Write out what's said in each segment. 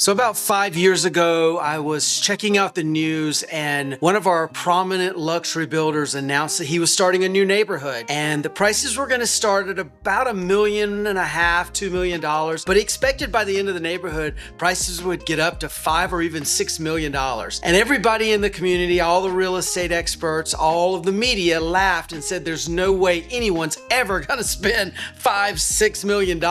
So about 5 years ago, I was checking out the news and one of our prominent luxury builders announced that he was starting a new neighborhood and the prices were going to start at about $1.5 million, $2 million. But he expected by the end of the neighborhood, prices would get up to $5 or even $6 million. And everybody in the community, all the real estate experts, all of the media laughed and said, there's no way anyone's ever going to spend $5-6 million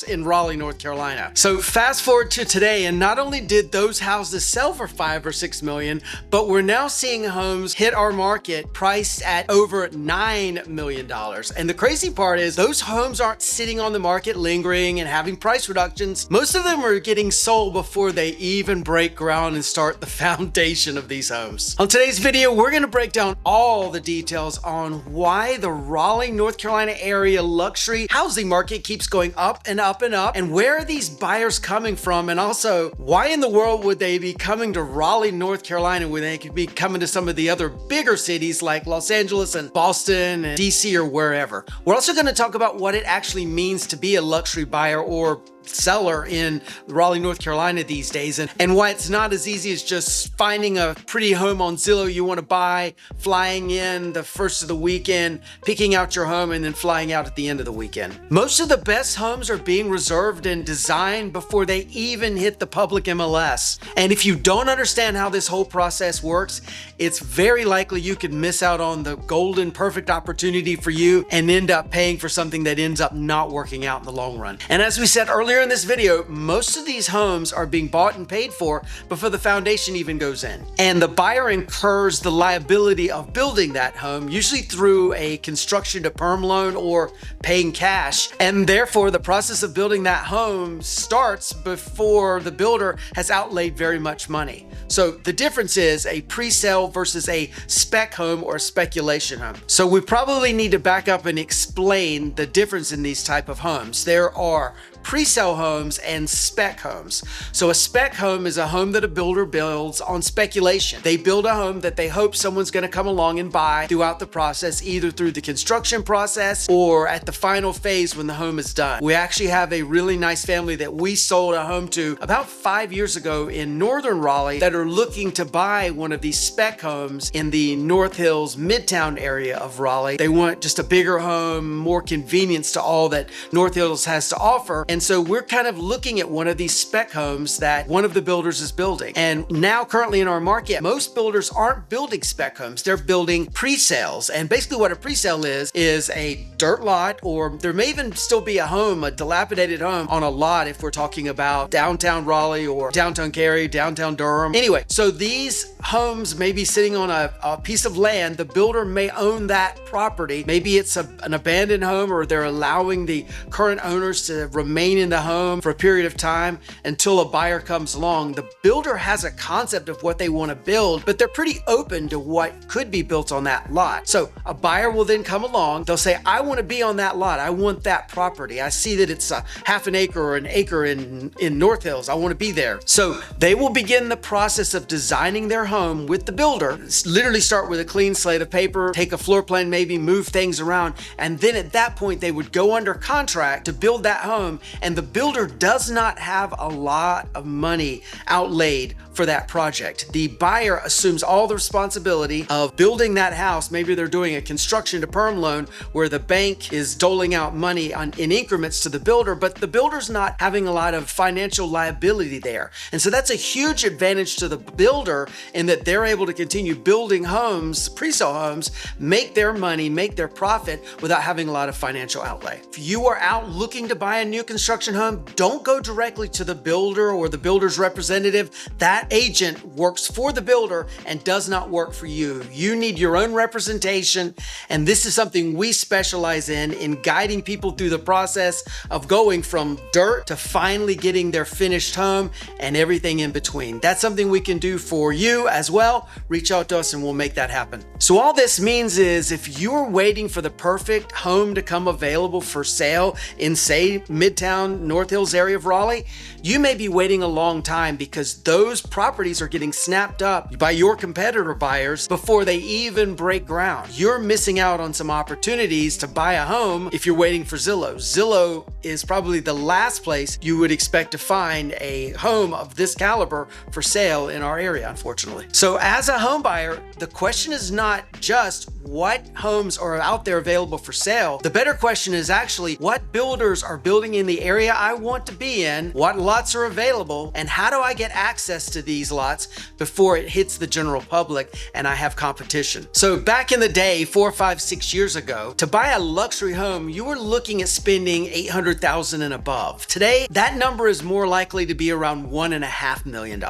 in Raleigh, North Carolina. So fast forward to today, and not only did those houses sell for $5 or $6 million, but we're now seeing homes hit our market priced at over $9 million. And the crazy part is those homes aren't sitting on the market lingering and having price reductions. Most of them are getting sold before they even break ground and start the foundation of these homes. On today's video, we're going to break down all the details on why the Raleigh, North Carolina area luxury housing market keeps going up and up and up, and where are these buyers coming from, and also why in the world would they be coming to Raleigh, North Carolina when they could be coming to some of the other bigger cities like Los Angeles and Boston and DC or wherever. We're also going to talk about what it actually means to be a luxury buyer or seller in Raleigh, North Carolina these days, and why it's not as easy as just finding a pretty home on Zillow you want to buy, flying in the first of the weekend, picking out your home, and then flying out at the end of the weekend. Most of the best homes are being reserved and designed before they even hit the public MLS. And if you don't understand how this whole process works, it's very likely you could miss out on the golden perfect opportunity for you and end up paying for something that ends up not working out in the long run. And as we said earlier in this video, most of these homes are being bought and paid for before the foundation even goes in. And the buyer incurs the liability of building that home, usually through a construction to perm loan or paying cash. And therefore, the process of building that home starts before the builder has outlaid very much money. So the difference is a pre-sale versus a spec home or a speculation home. So we probably need to back up and explain the difference in these type of homes. There are pre-sale homes and spec homes. So a spec home is a home that a builder builds on speculation. They build a home that they hope someone's going to come along and buy throughout the process, either through the construction process or at the final phase when the home is done. We actually have a really nice family that we sold a home to about 5 years ago in northern Raleigh that are looking to buy one of these spec homes in the North Hills Midtown area of Raleigh. They want just a bigger home, more convenience to all that North Hills has to offer. And so we're kind of looking at one of these spec homes that one of the builders is building. And now currently in our market, most builders aren't building spec homes. They're building pre-sales. And basically what a pre-sale is a dirt lot, or there may even still be a home, a dilapidated home on a lot if we're talking about downtown Raleigh or downtown Cary, downtown Durham. Anyway, so these homes may be sitting on a piece of land. The builder may own that property. Maybe it's an abandoned home, or they're allowing the current owners to remain in the home for a period of time until a buyer comes along. The builder has a concept of what they want to build, but they're pretty open to what could be built on that lot. So a buyer will then come along. They'll say, I want to be on that lot. I want that property. I see that it's a half an acre or an acre in North Hills. I want to be there. So they will begin the process of designing their home with the builder. Literally start with a clean slate of paper, take a floor plan, maybe move things around. And then at that point, they would go under contract to build that home. And the builder does not have a lot of money outlaid for that project. The buyer assumes all the responsibility of building that house. Maybe they're doing a construction to perm loan where the bank is doling out money in increments to the builder, but the builder's not having a lot of financial liability there. And so that's a huge advantage to the builder in that they're able to continue building homes, pre-sale homes, make their money, make their profit without having a lot of financial outlay. If you are out looking to buy a new construction home, don't go directly to the builder or the builder's representative. That agent works for the builder and does not work for you. You need your own representation, and this is something we specialize in guiding people through the process of going from dirt to finally getting their finished home and everything in between. That's something we can do for you as well. Reach out to us and we'll make that happen. So all this means is if you're waiting for the perfect home to come available for sale in, say, Midtown downtown North Hills area of Raleigh, you may be waiting a long time because those properties are getting snapped up by your competitor buyers before they even break ground. You're missing out on some opportunities to buy a home if you're waiting for Zillow. Zillow is probably the last place you would expect to find a home of this caliber for sale in our area, unfortunately. So as a home buyer, the question is not just what homes are out there available for sale. The better question is actually what builders are building in the area I want to be in, what lots are available, and how do I get access to these lots before it hits the general public and I have competition. So back in the day, 4, 5, 6 years ago, to buy a luxury home, you were looking at spending $800,000 and above. Today, that number is more likely to be around $1.5 million.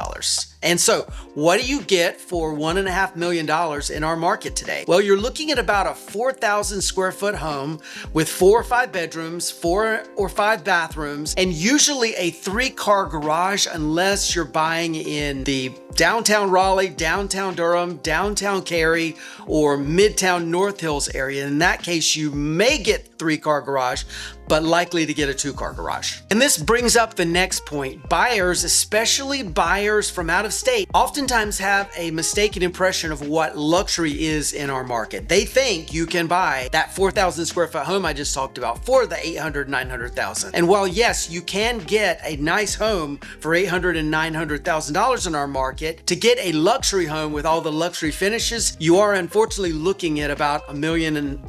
And so what do you get for $1.5 million in our market today? Well, you're looking at about a 4,000 square foot home with 4 or 5 bedrooms, 4 or 5 bathrooms, and usually a 3-car garage unless you're buying in the downtown Raleigh, downtown Durham, downtown Cary, or midtown North Hills area. In that case, you may get 3-car garage, but likely to get a 2-car garage. And this brings up the next point. Buyers, especially buyers from out of state, oftentimes have a mistaken impression of what luxury is in our market. They think you can buy that 4,000 square foot home I just talked about for the $800,000, $900,000. And while yes, you can get a nice home for $800,000 and $900,000 in our market, to get a luxury home with all the luxury finishes, you are unfortunately looking at about $1.5 million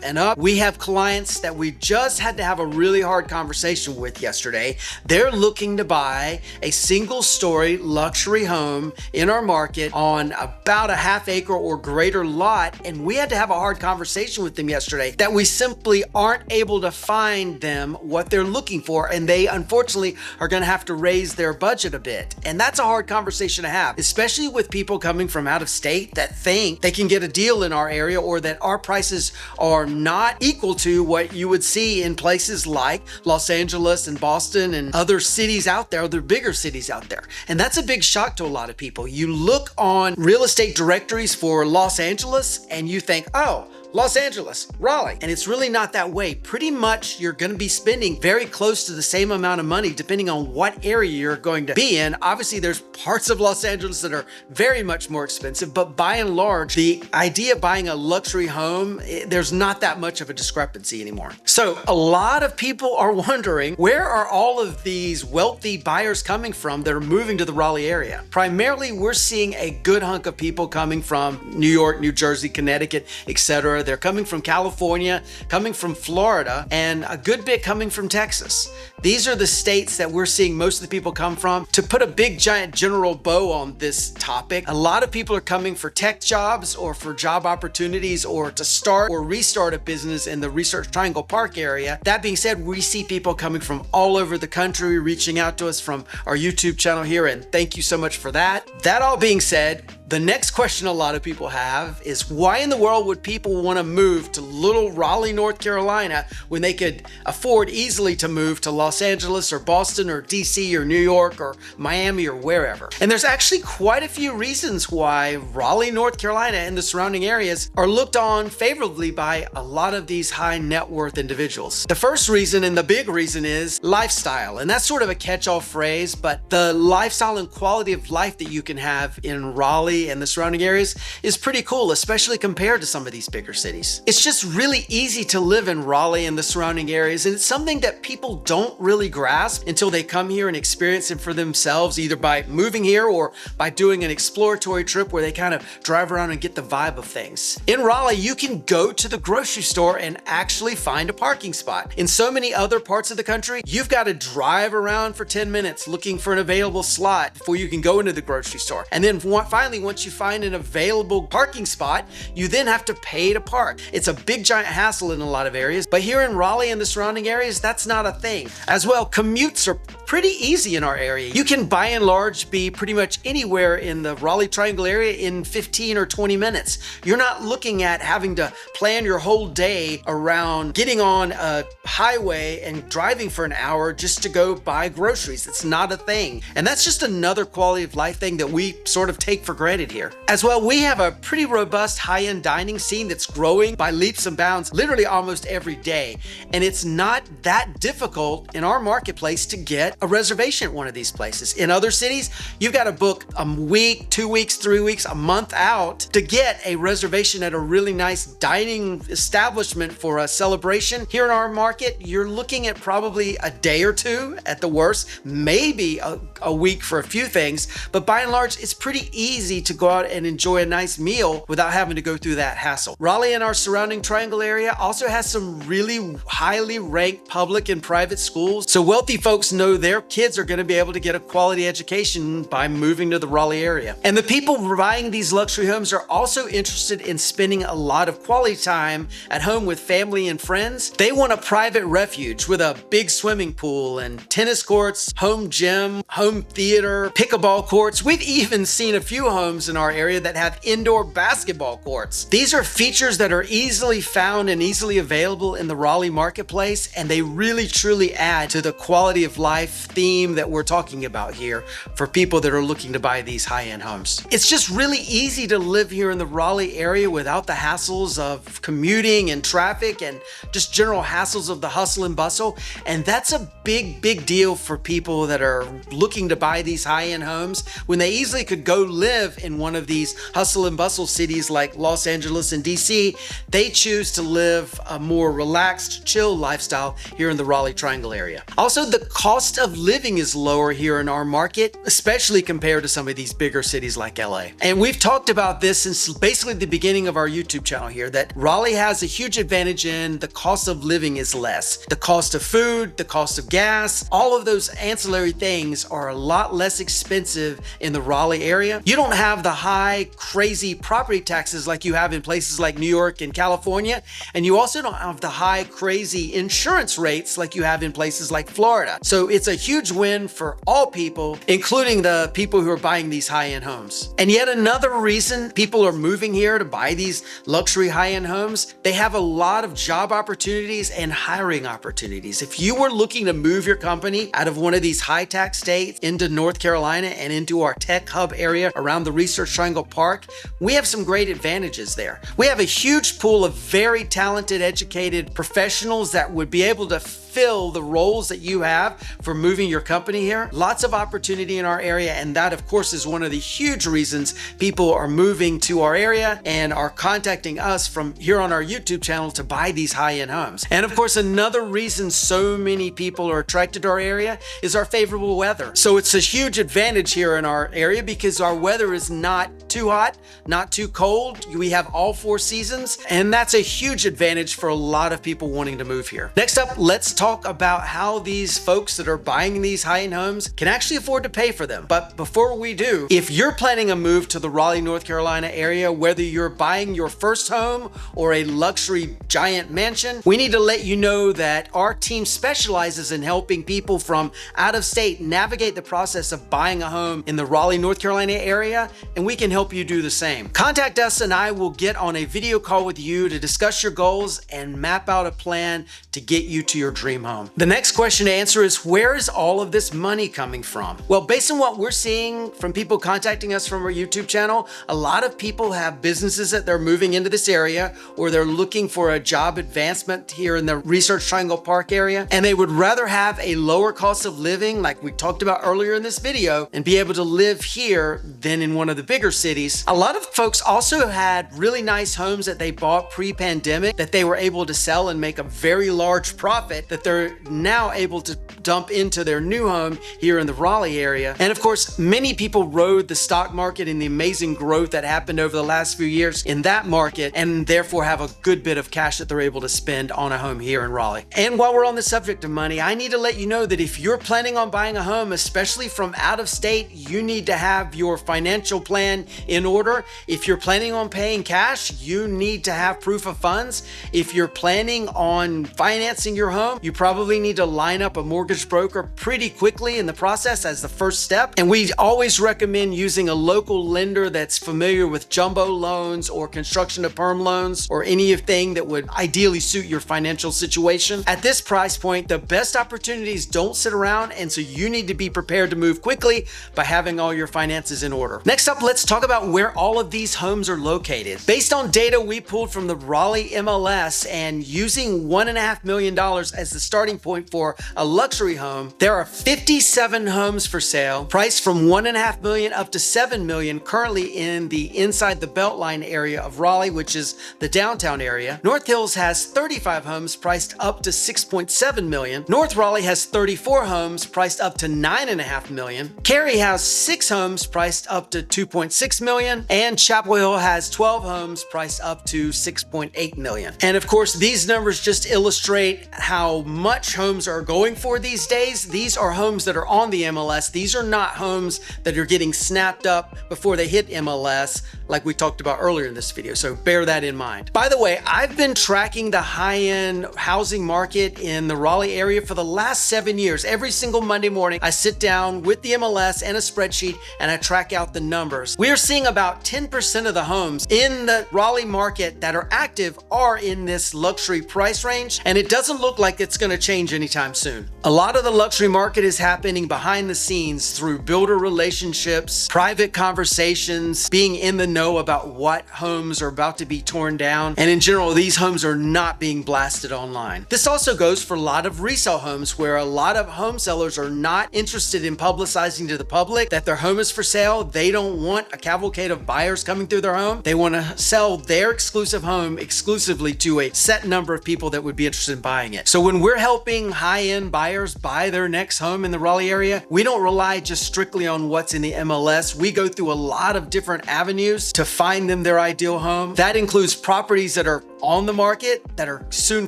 and up. We have clients that we just had to have a really hard conversation with yesterday. They're looking to buy a single-story luxury home in our market on about a half-acre or greater lot, and we had to have a hard conversation with them yesterday that we simply aren't able to find them what they're looking for, and they unfortunately are going to have to raise their budget a bit. And that's a hard conversation to have, especially with people coming from out of state that think they can get a deal in our area or that our prices are not equal to what you would see in places like Los Angeles and Boston and other cities out there, other bigger cities out there. And that's a big shock to a lot of people. You look on real estate directories for Los Angeles and you think, oh, Los Angeles, Raleigh. And it's really not that way. Pretty much you're going to be spending very close to the same amount of money depending on what area you're going to be in. Obviously, there's parts of Los Angeles that are very much more expensive, but by and large, the idea of buying a luxury home, there's not that much of a discrepancy anymore. So a lot of people are wondering, where are all of these wealthy buyers coming from that are moving to the Raleigh area? Primarily, we're seeing a good hunk of people coming from New York, New Jersey, Connecticut, etc. They're coming from California, coming from Florida, and a good bit coming from Texas. These are the states that we're seeing most of the people come from. To put a big giant general bow on this topic, a lot of people are coming for tech jobs or for job opportunities or to start or restart a business in the Research Triangle Park area. That being said, we see people coming from all over the country reaching out to us from our YouTube channel here, and thank you so much for that. That all being said, the next question a lot of people have is, why in the world would people want to move to little Raleigh, North Carolina when they could afford easily to move to Los Angeles or Boston or DC or New York or Miami or wherever? And there's actually quite a few reasons why Raleigh, North Carolina and the surrounding areas are looked on favorably by a lot of these high net worth individuals. The first reason and the big reason is lifestyle. And that's sort of a catch-all phrase, but the lifestyle and quality of life that you can have in Raleigh and the surrounding areas is pretty cool, especially compared to some of these bigger cities. It's just really easy to live in Raleigh and the surrounding areas, and it's something that people don't really grasp until they come here and experience it for themselves, either by moving here or by doing an exploratory trip where they kind of drive around and get the vibe of things. In Raleigh, you can go to the grocery store and actually find a parking spot. In so many other parts of the country, you've got to drive around for 10 minutes looking for an available slot before you can go into the grocery store. And then finally, once you find an available parking spot, you then have to pay to park. It's a big giant hassle in a lot of areas, but here in Raleigh and the surrounding areas, that's not a thing. As well, commutes are pretty easy in our area. You can by and large be pretty much anywhere in the Raleigh Triangle area in 15 or 20 minutes. You're not looking at having to plan your whole day around getting on a highway and driving for an hour just to go buy groceries. It's not a thing. And that's just another quality of life thing that we sort of take for granted excited here. As well, we have a pretty robust high-end dining scene that's growing by leaps and bounds literally almost every day. And it's not that difficult in our marketplace to get a reservation at one of these places. In other cities, you've got to book a week, 2 weeks, 3 weeks, a month out to get a reservation at a really nice dining establishment for a celebration. Here in our market, you're looking at probably a day or two at the worst, maybe a week for a few things, but by and large, it's pretty easy to go out and enjoy a nice meal without having to go through that hassle. Raleigh and our surrounding triangle area also has some really highly ranked public and private schools, so wealthy folks know their kids are going to be able to get a quality education by moving to the Raleigh area. And the people buying these luxury homes are also interested in spending a lot of quality time at home with family and friends. They want a private refuge with a big swimming pool and tennis courts, home gym, home theater, pickleball courts. We've even seen a few homes in our area that have indoor basketball courts. These are features that are easily found and easily available in the Raleigh marketplace, and they really truly add to the quality of life theme that we're talking about here for people that are looking to buy these high-end homes. It's just really easy to live here in the Raleigh area without the hassles of commuting and traffic and just general hassles of the hustle and bustle. And that's a big deal for people that are looking to buy these high-end homes when they easily could go live in one of these hustle and bustle cities like Los Angeles and DC. They choose to live a more relaxed, chill lifestyle here in the Raleigh Triangle area. Also, the cost of living is lower here in our market, especially compared to some of these bigger cities like LA. And we've talked about this since basically the beginning of our YouTube channel here, that Raleigh has a huge advantage in the cost of living is less. The cost of food, the cost of gas, all of those ancillary things are a lot less expensive in the Raleigh area. You don't have the high, crazy property taxes like you have in places like New York and California. And you also don't have the high, crazy insurance rates like you have in places like Florida. So it's a huge win for all people, including the people who are buying these high-end homes. And yet another reason people are moving here to buy these luxury high-end homes, they have a lot of job opportunities and hiring opportunities. If you were looking to move your company out of one of these high tax states into North Carolina and into our tech hub area around the Research Triangle Park, we have some great advantages there. We have a huge pool of very talented, educated professionals that would be able to fill the roles that you have for moving your company here. Lots of opportunity in our area, and that of course is one of the huge reasons people are moving to our area and are contacting us from here on our YouTube channel to buy these high-end homes. And of course, another reason so many people are attracted to our area is our favorable weather. So it's a huge advantage here in our area because our weather is not too hot, not too cold. We have all 4 seasons, and that's a huge advantage for a lot of people wanting to move here. Next up, let's talk about how these folks that are buying these high-end homes can actually afford to pay for them. But before we do, if you're planning a move to the Raleigh, North Carolina area, whether you're buying your first home or a luxury giant mansion, we need to let you know that our team specializes in helping people from out of state navigate the process of buying a home in the Raleigh, North Carolina area, and we can help you do the same. Contact us and I will get on a video call with you to discuss your goals and map out a plan to get you to your dream home. The next question to answer is, where is all of this money coming from? Well, based on what we're seeing from people contacting us from our YouTube channel, a lot of people have businesses that they're moving into this area, or they're looking for a job advancement here in the Research Triangle Park area, and they would rather have a lower cost of living like we talked about earlier in this video and be able to live here than in one of the bigger cities. A lot of folks also had really nice homes that they bought pre-pandemic that they were able to sell and make a very large profit that they're now able to dump into their new home here in the Raleigh area. And of course, many people rode the stock market and the amazing growth that happened over the last few years in that market, and therefore have a good bit of cash that they're able to spend on a home here in Raleigh. And while we're on the subject of money, I need to let you know that if you're planning on buying a home, especially from out of state, you need to have your financial plan in order. If you're planning on paying cash, you need to have proof of funds. If you're planning on financing your home, you You probably need to line up a mortgage broker pretty quickly in the process as the first step. And we always recommend using a local lender that's familiar with jumbo loans or construction to perm loans or anything that would ideally suit your financial situation. At this price point, the best opportunities don't sit around, and so you need to be prepared to move quickly by having all your finances in order. Next up, let's talk about where all of these homes are located. Based on data we pulled from the Raleigh MLS and using $1.5 million as the starting point for a luxury home, there are 57 homes for sale, priced from $1.5 million up to $7 million, currently in the inside the Beltline area of Raleigh, which is the downtown area. North Hills has 35 homes priced up to $6.7 million. North Raleigh has 34 homes priced up to $9.5 million. Cary has 6 homes priced up to $2.6 million. And Chapel Hill has 12 homes priced up to $6.8 million. And of course, these numbers just illustrate how much homes are going for these days. These are homes that are on the MLS. These are not homes that are getting snapped up before they hit MLS, like we talked about earlier in this video. So bear that in mind. By the way, I've been tracking the high-end housing market in the Raleigh area for the last 7 years. Every single Monday morning, I sit down with the MLS and a spreadsheet and I track out the numbers. We are seeing about 10% of the homes in the Raleigh market that are active are in this luxury price range, and it doesn't look like it's going to change anytime soon. A lot of the luxury market is happening behind the scenes through builder relationships, private conversations, being in the know about what homes are about to be torn down, and in general, these homes are not being blasted online. This also goes for a lot of resale homes where a lot of home sellers are not interested in publicizing to the public that their home is for sale. They don't want a cavalcade of buyers coming through their home. They want to sell their exclusive home exclusively to a set number of people that would be interested in buying it. So when we're helping high-end buyers buy their next home in the Raleigh area, we don't rely just strictly on what's in the MLS. We go through a lot of different avenues to find them their ideal home. That includes properties that are on the market, that are soon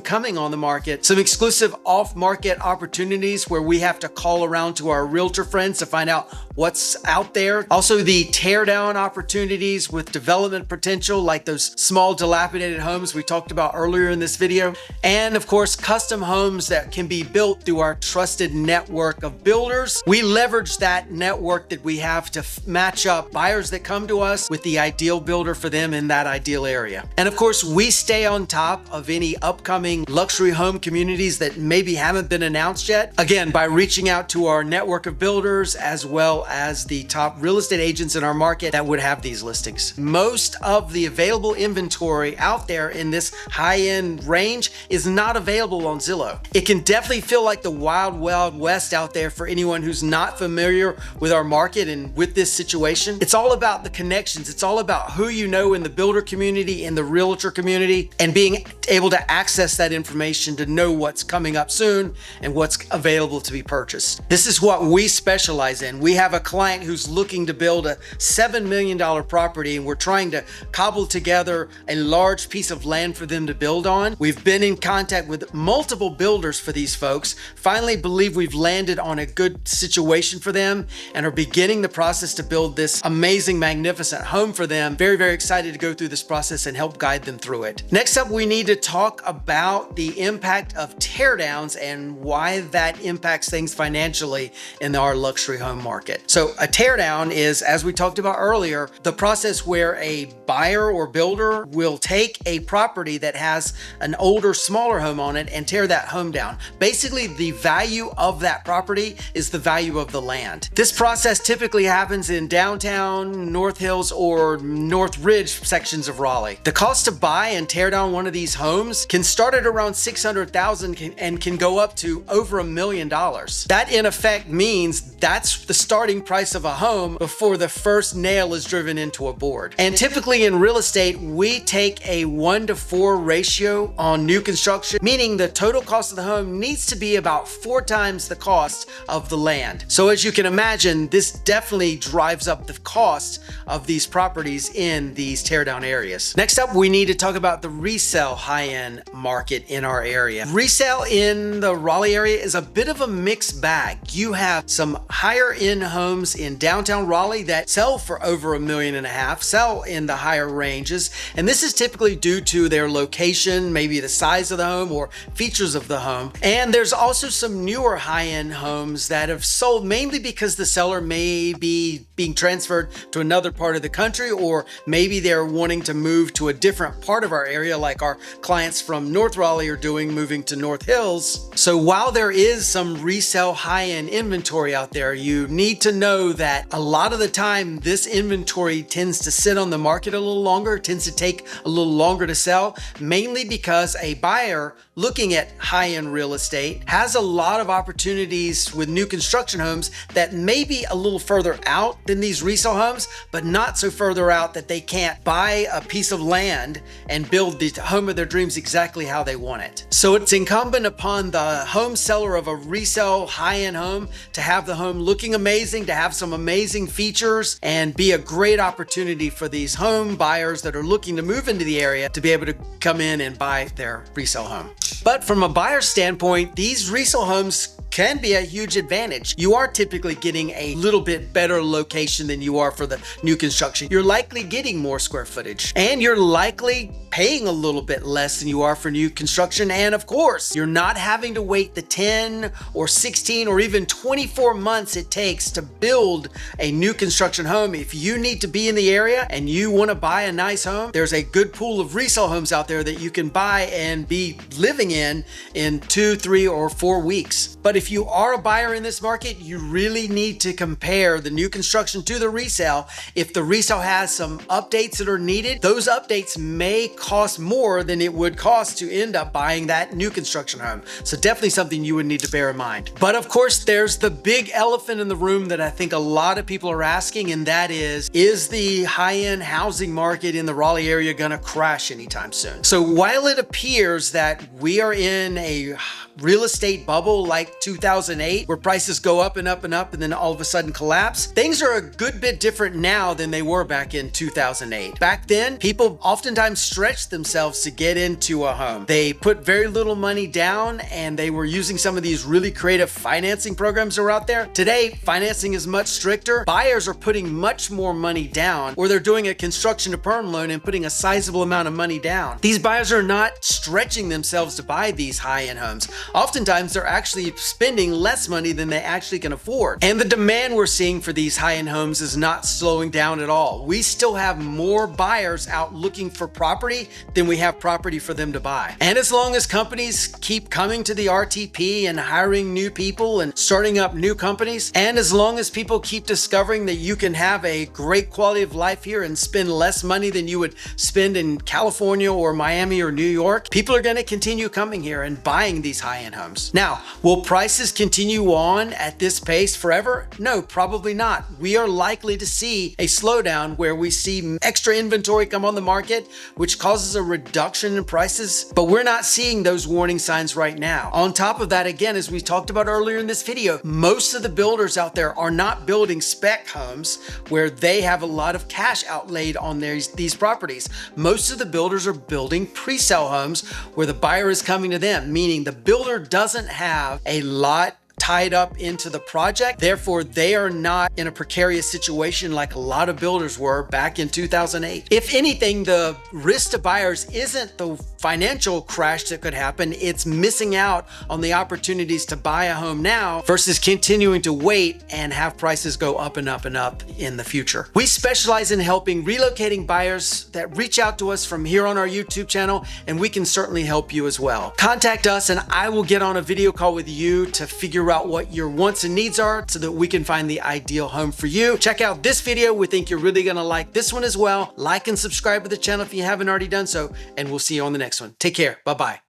coming on the market, some exclusive off-market opportunities where we have to call around to our realtor friends to find out what's out there. Also, the teardown opportunities with development potential, like those small dilapidated homes we talked about earlier in this video. And of course, custom homes that can be built through our trusted network of builders. We leverage that network that we have to match up buyers that come to us with the ideal builder for them in that ideal area. And of course, we stay on top of any upcoming luxury home communities that maybe haven't been announced yet. Again, by reaching out to our network of builders as well as the top real estate agents in our market that would have these listings. Most of the available inventory out there in this high-end range is not available on Zillow. It can definitely feel like the wild, wild west out there for anyone who's not familiar with our market and with this situation. It's all about the connections. It's all about who you know in the builder community, in the realtor community, and being able to access that information to know what's coming up soon and what's available to be purchased. This is what we specialize in. We have a client who's looking to build a $7 million property, and we're trying to cobble together a large piece of land for them to build on. We've been in contact with multiple builders for these folks, finally believe we've landed on a good situation for them, and are beginning the process to build this amazing, magnificent home for them. Very, very excited to go through this process and help guide them through it. Next up, we need to talk about the impact of teardowns and why that impacts things financially in our luxury home market. So a teardown is, as we talked about earlier, the process where a buyer or builder will take a property that has an older, smaller home on it and tear that home down. Basically, the value of that property is the value of the land. This process typically happens in downtown, North Hills, or North Ridge sections of Raleigh. The cost to buy and tear down one of these homes can start at around $600,000 and can go up to over $1 million. That in effect means that's the starting price of a home before the first nail is driven into a board. And typically in real estate, we take a 1-to-4 ratio on new construction, meaning the total cost of the home needs to be about 4 times the cost of the land. So as you can imagine, this definitely drives up the cost of these properties in these teardown areas. Next up, we need to talk about the resale high-end market in our area. Resale in the Raleigh area is a bit of a mixed bag. You have some higher end homes in downtown Raleigh that sell for over $1.5 million, sell in the higher ranges, and this is typically due to their location, maybe the size of the home or features of the home. And there's also some newer high-end homes that have sold mainly because the seller may be being transferred to another part of the country, or maybe they're wanting to move to a different part of our area, like our clients from North Raleigh are doing, moving to North Hills. So while there is some resale high-end inventory out there, you need to know that a lot of the time this inventory tends to sit on the market a little longer, tends to take a little longer to sell, mainly because a buyer looking at high-end real estate has a lot of opportunities with new construction homes that may be a little further out than these resale homes, but not so further out that they can't buy a piece of land and build the home of their dreams exactly how they want it. So it's incumbent upon the home seller of a resale high-end home to have the home looking amazing, to have some amazing features, and be a great opportunity for these home buyers that are looking to move into the area to be able to come in and buy their resale home. But from a buyer standpoint, these resale homes can be a huge advantage. You are typically getting a little bit better location than you are for the new construction. You're likely getting more square footage, and you're likely paying a little bit less than you are for new construction. And of course, you're not having to wait the 10 or 16 or even 24 months it takes to build a new construction home. If you need to be in the area and you want to buy a nice home, there's a good pool of resale homes out there that you can buy and be living in 2, 3, or 4 weeks. But if you are a buyer in this market, you really need to compare the new construction to the resale. If the resale has some updates that are needed, those updates may cost more than it would cost to end up buying that new construction home. So definitely something you would need to bear in mind. But of course, there's the big elephant in the room that I think a lot of people are asking, and that is the high-end housing market in the Raleigh area gonna crash anytime soon? So while it appears that we are in a real estate bubble like 2008, where prices go up and up and up and then all of a sudden collapse, things are a good bit different now than they were back in 2008. Back then, people oftentimes stretched themselves to get into a home. They put very little money down, and they were using some of these really creative financing programs that are out there. Today, financing is much stricter. Buyers are putting much more money down, or they're doing a construction to perm loan and putting a sizable amount of money down. These buyers are not stretching themselves to buy these high-end homes. Oftentimes, they're actually spending less money than they actually can afford. And the demand we're seeing for these high-end homes is not slowing down at all. We still have more buyers out looking for property than we have property for them to buy. And as long as companies keep coming to the RTP and hiring new people and starting up new companies, and as long as people keep discovering that you can have a great quality of life here and spend less money than you would spend in California or Miami or New York, people are going to continue coming here and buying these high-end homes. Now, will prices continue on at this pace forever? No, probably not. We are likely to see a slowdown where we see extra inventory come on the market, which causes a reduction in prices, but we're not seeing those warning signs right now. On top of that, again, as we talked about earlier in this video, most of the builders out there are not building spec homes where they have a lot of cash outlaid on these properties. Most of the builders are building pre-sale homes where the buyer is coming to them, meaning the builder doesn't have a lot tied up into the project. Therefore, they are not in a precarious situation like a lot of builders were back in 2008. If anything, the risk to buyers isn't the financial crash that could happen. It's missing out on the opportunities to buy a home now versus continuing to wait and have prices go up and up and up in the future. We specialize in helping relocating buyers that reach out to us from here on our YouTube channel, and we can certainly help you as well. Contact us and I will get on a video call with you to figure out what your wants and needs are so that we can find the ideal home for you. Check out this video. We think you're really gonna like this one as well. Like and subscribe to the channel if you haven't already done so, and we'll see you on the next one. Take care. Bye-bye.